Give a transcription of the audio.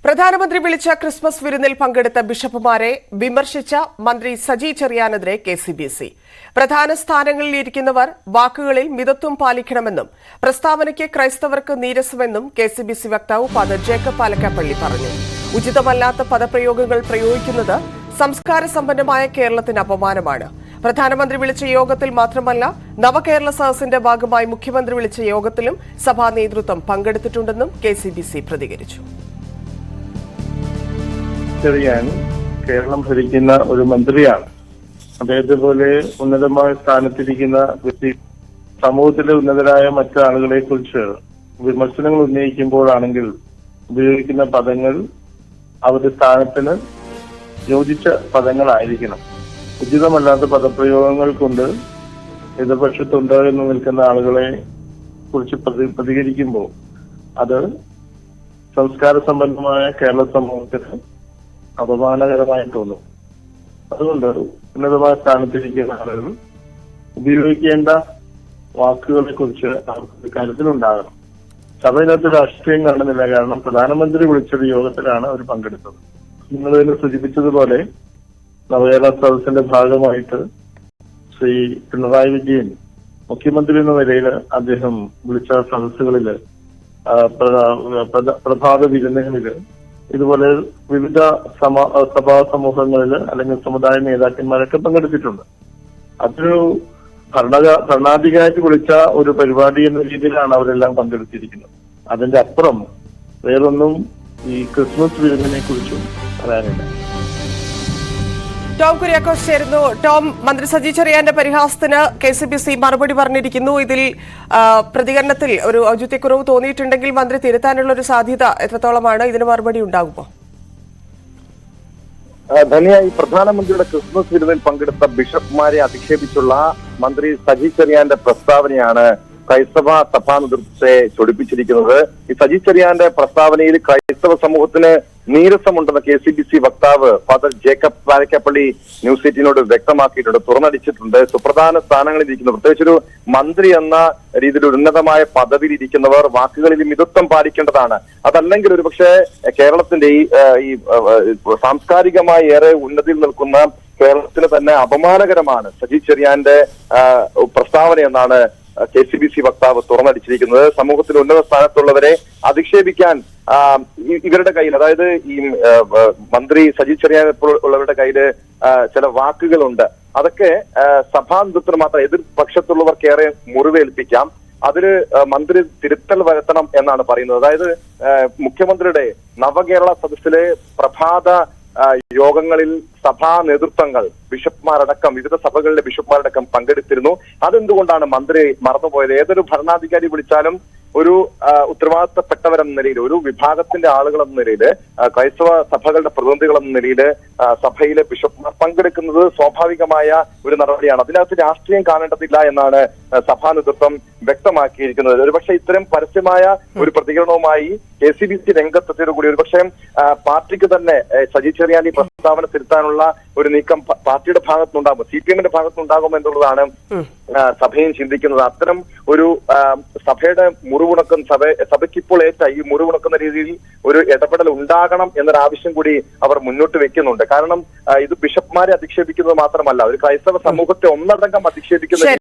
പ്രധാനമന്ത്രി വിളിച്ച ക്രിസ്മസ് വിരുന്നിൽ പങ്കെടുത്ത ബിഷപ്പുമാരെ വിമർശിച്ച മന്ത്രി സജി ചെറിയാനെതിരെ കെസിബിസി. പ്രധാന സ്ഥാനങ്ങളിൽ ഇരിക്കുന്നവർ വാക്കുകളിൽ മിതത്വം പാലിക്കണമെന്നും പ്രസ്താവനയ്ക്ക് ക്രൈസ്തവർക്ക് നീരസമെന്നും കെസിബിസി വക്താവ് ഫാദർ ജേക്കബ് പാലക്കാപ്പള്ളി പറഞ്ഞു. ഉചിതമല്ലാത്ത പദപ്രയോഗങ്ങൾ പ്രയോഗിക്കുന്നത് സംസ്കാര സമ്പന്നമായ കേരളത്തിന് അപമാനമാണ്. പ്രധാനമന്ത്രി വിളിച്ച യോഗത്തിൽ മാത്രമല്ല, നവകേരള സദസ്സിന്റെ ഭാഗമായി മുഖ്യമന്ത്രി വിളിച്ച യോഗത്തിലും സഭാ നേതൃത്വം പങ്കെടുത്തിട്ടുണ്ടെന്നും കെസിബിസി പ്രതികരിച്ചു. ചെറിയാൻ കേരളം ഭരിക്കുന്ന ഒരു മന്ത്രിയാണ്. അദ്ദേഹത്തെ പോലെ ഉന്നതമായ സ്ഥാനത്തിരിക്കുന്ന വ്യക്തി സമൂഹത്തിലെ ഉന്നതരായ മറ്റു ആളുകളെ കുറിച്ച് വിമർശനങ്ങൾ ഉന്നയിക്കുമ്പോഴാണെങ്കിൽ ഉപയോഗിക്കുന്ന പദങ്ങൾ അവരുടെ സ്ഥാനത്തിന് യോജിച്ച പദങ്ങളായിരിക്കണം. ഉചിതമല്ലാത്ത പദപ്രയോഗങ്ങൾ കൊണ്ട് എതിർപക്ഷത്തുണ്ട് എന്ന് നിൽക്കുന്ന ആളുകളെ കുറിച്ച് പ്രതികരിക്കുമ്പോൾ അത് സംസ്കാര സമ്പന്നമായ കേരള സമൂഹത്തിന് അപമാനകരമായി തോന്നും. അതുകൊണ്ട് ഉന്നതമായ സ്ഥാനത്തിരിക്കുന്ന ആളുകൾ ഉപയോഗിക്കേണ്ട വാക്കുകളെ കുറിച്ച് അവർക്ക് കാര്യത്തിലുണ്ടാകണം. സഭയിനകത്ത് രാഷ്ട്രീയം കാണുന്നില്ല. കാരണം പ്രധാനമന്ത്രി വിളിച്ചൊരു യോഗത്തിലാണ് അവർ പങ്കെടുത്തത്. നിങ്ങൾ തന്നെ സൂചിപ്പിച്ചതുപോലെ നവകേരള സദസ്സിന്റെ ഭാഗമായിട്ട് ശ്രീ പിണറായി വിജയൻ മുഖ്യമന്ത്രി എന്ന നിലയിൽ അദ്ദേഹം വിളിച്ച സദസ്സുകളില് പ്രഭാത വിരുന്നുകളില് ഇതുപോലെ വിവിധ സഭാ സമൂഹങ്ങളില് അല്ലെങ്കിൽ സമുദായ നേതാക്കന്മാരൊക്കെ പങ്കെടുത്തിട്ടുണ്ട്. അതൊരു ഭരണാധികാരി വിളിച്ച ഒരു പരിപാടി എന്ന രീതിയിലാണ് അവരെല്ലാം പങ്കെടുത്തിരിക്കുന്നത്. അതിന്റെ അപ്പുറം വേറൊന്നും ഈ ക്രിസ്മസ് വിരുന്നിനെ കുറിച്ചും പറയാനില്ല. ടോം കുര്യാക്കോസ് ചേരുന്നു. ടോം, മന്ത്രി സജി ചെറിയാന്റെ പരിഹാസത്തിന് കെസിബിസി മറുപടി പറഞ്ഞിരിക്കുന്നു. ഇതിൽ പ്രതികരണത്തിൽ ഒരു ഔചിത്യക്കുറവ് തോന്നിയിട്ടുണ്ടെങ്കിൽ മന്ത്രി തിരുത്താനുള്ള ഒരു സാധ്യത എത്രത്തോളമാണ്? ഇതിന് മറുപടി ഉണ്ടാകുമോ? ധനിയായി പ്രധാനമന്ത്രിയുടെ ക്രിസ്മസ് വിരുന്നിൽ പങ്കെടുത്ത ബിഷപ്പ്മാരെ അധിക്ഷേപിച്ചുള്ള മന്ത്രി സജി ചെറിയാന്റെ പ്രസ്താവനയാണ് ക്രൈസ്തവ സഭാ നേതൃത്വത്തെ ചൊടിപ്പിച്ചിരിക്കുന്നത്. ഈ സജി ചെറിയാന്റെ പ്രസ്താവനയിൽ ക്രൈസ്തവ സമൂഹത്തിന് നീരസമുണ്ടെന്ന് കെസിബിസി വക്താവ് ഫാദർ ജേക്കബ് പാലക്കാപ്പള്ളി ന്യൂസ് 18നോട് വ്യക്തമാക്കിയിട്ടുണ്ട്, തുറന്നടിച്ചിട്ടുണ്ട്. സുപ്രധാന സ്ഥാനങ്ങളിൽ ഇരിക്കുന്നു, പ്രത്യേകിച്ചൊരു മന്ത്രി എന്ന രീതിയിൽ ഉന്നതമായ പദവിയിൽ ഇരിക്കുന്നവർ വാക്കുകളിൽ മിതത്വം പാലിക്കേണ്ടതാണ്. അതല്ലെങ്കിൽ ഒരുപക്ഷെ കേരളത്തിന്റെ ഈ സാംസ്കാരികമായി ഏറെ ഉന്നതിയിൽ നിൽക്കുന്ന കേരളത്തിന് തന്നെ അപമാനകരമാണ് സജി ചെറിയാന്റെ പ്രസ്താവന എന്നാണ് കെസിബിസി വക്താവ് തുറന്നടിച്ചിരിക്കുന്നത്. സമൂഹത്തിൽ ഉന്നത സ്ഥാനത്തുള്ളവരെ അധിക്ഷേപിക്കാൻ ഇവരുടെ കയ്യിൽ, അതായത് ഈ മന്ത്രി സജി ചെറിയാൻ ഉള്ളവരുടെ കയ്യില് ചില വാക്കുകളുണ്ട്. അതൊക്കെ സഭാ നേതൃത്വത്തിന് മാത്രം എതിർപക്ഷത്തുള്ളവർക്കേറെ മുറിവേൽപ്പിക്കാം. അതില് മന്ത്രി തിരുത്തൽ വരുത്തണം എന്നാണ് പറയുന്നത്. അതായത് മുഖ്യമന്ത്രിയുടെ നവകേരള സദസ്സിലെ പ്രഭാത യോഗങ്ങളിൽ സഭാ നേതൃത്വങ്ങൾ ബിഷപ്പ്മാരടക്കം വിവിധ സഭകളിലെ ബിഷപ്പ്മാരടക്കം പങ്കെടുത്തിരുന്നു. അതെന്തുകൊണ്ടാണ് മന്ത്രി മറന്നുപോയത്? ഏതൊരു ഭരണാധികാരി വിളിച്ചാലും ഒരു ഉത്തരവാദിത്തപ്പെട്ടവരെന്ന നിലയിൽ, ഒരു വിഭാഗത്തിന്റെ ആളുകൾ എന്ന നിലയിൽ, ക്രൈസ്തവ സഭകളുടെ പ്രതിനിധികൾ എന്ന നിലയിൽ സഭയിലെ ബിഷപ്പ്മാർ പങ്കെടുക്കുന്നത് സ്വാഭാവികമായ ഒരു നടപടിയാണ്. അതിനകത്ത് രാഷ്ട്രീയം കാണേണ്ടതില്ല എന്നാണ് സഭാ നേതൃത്വം വ്യക്തമാക്കിയിരിക്കുന്നത്. ഒരുപക്ഷെ ഇത്തരം പരസ്യമായ ഒരു പ്രതികരണവുമായി കെസിബിസി രംഗത്തെത്തിയതോടുകൂടി ഒരുപക്ഷെ പാർട്ടിക്ക് തന്നെ സജി ചെറിയാൻ ഈ പ്രസ്താവന തിരുത്താനുള്ള ഒരു നീക്കം പാർട്ടിയുടെ ഭാഗത്തുനിന്നുണ്ടാകും, CPM-ന്റെ ഭാഗത്തുനിന്നുണ്ടാകും എന്നുള്ളതാണ് സഭയും ചിന്തിക്കുന്നത്. അത്തരം ഒരു സഭയുടെ മുറിവുണക്കം സഭയ്ക്ക് ഇപ്പോൾ ഏറ്റ ഈ മുറിവുണക്കുന്ന രീതിയിൽ ഒരു ഇടപെടൽ ഉണ്ടാകണം എന്നൊരാവശ്യം കൂടി അവർ മുന്നോട്ട് വെക്കുന്നുണ്ട്. കാരണം ഇത് ബിഷപ്പ്മാരെ അധിക്ഷേപിക്കുന്നത് മാത്രമല്ല, ഒരു ക്രൈസ്തവ സമൂഹത്തെ ഒന്നടങ്കം അധിക്ഷേപിക്കുന്ന